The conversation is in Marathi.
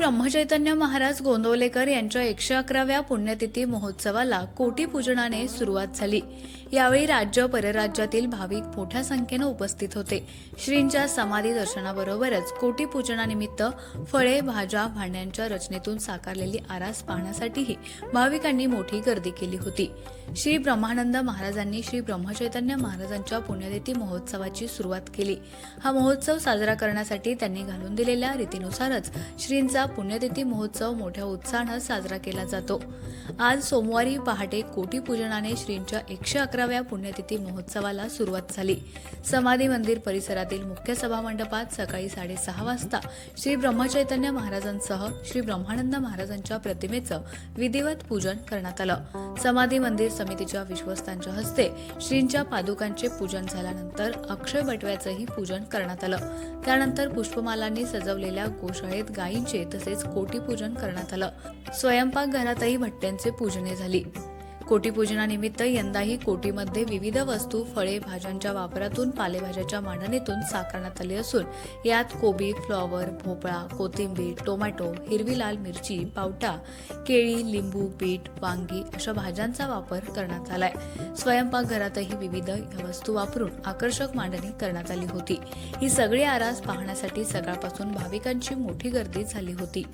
ब्रह्मचैतन्य महाराज गोंदवलेकर यांच्या 111व्या पुण्यतिथी महोत्सवाला कोटी पूजनाने सुरुवात झाली। यावेळी राज्य परराज्यातील भाविक मोठ्या संख्येने उपस्थित होते। श्रींच्या समाधी दर्शनाबरोबरच कोटी पूजनानिमित्त फळे, भाज्या, भांड्यांच्या रचनेतून साकारलेली आरास पाहण्यासाठीही भाविकांनी मोठी गर्दी केली होती। श्री ब्रह्मानंद महाराजांनी श्री ब्रह्मचैतन्य महाराजांच्या पुण्यतिथी महोत्सवाची सुरुवात केली। हा महोत्सव साजरा करण्यासाठी त्यांनी घालून दिलेल्या रीतीनुसारच श्रींचा पुण्यतिथी महोत्सव मोठ्या उत्साहाने साजरा केला जातो। आज सोमवारी पहाटे कोटी पूजनाने श्रींच्या 111व्या पुण्यतिथी महोत्सवाला सुरुवात झाली। समाधी मंदिर परिसरातील मुख्य सभा मंडपात सकाळी 6:30 वाजता श्री ब्रह्मचैतन्य महाराजांसह श्री ब्रह्मानंद महाराजांच्या प्रतिमेचं विधिवत पूजन करण्यात आलं। समाधी मंदिर समितीच्या विश्वस्तांच्या हस्ते श्रींच्या पादुकांचे पूजन झाल्यानंतर अक्षय बटव्याचंही पूजन करण्यात आलं। त्यानंतर पुष्पमालांनी सजवलेल्या गोशाळेत गायींचे तसेच कोटी पूजन करण्यात आलं। स्वयंपाकघरातही भट्ट्यांचे पूजने झाली। कोटी पूजनानिमित्त यंदाही कोटीमध्ये विविध वस्तू, फळे, भाज्यांच्या वापरातून पालेभाज्याच्या मांडणीतून साकारण्यात आली असून यात कोबी, फ्लॉवर, भोपळा, कोथिंबीर, टोमॅटो, हिरवी लाल मिरची, पावटा, केळी, लिंबू, बीट, वांगी अशा भाज्यांचा वापर करण्यात आलाय। स्वयंपाकघरातही विविध वस्तू वापरून आकर्षक मांडणी करण्यात आली होती। ही सगळी आरास पाहण्यासाठी सकाळपासून भाविकांची मोठी गर्दी झाली होती।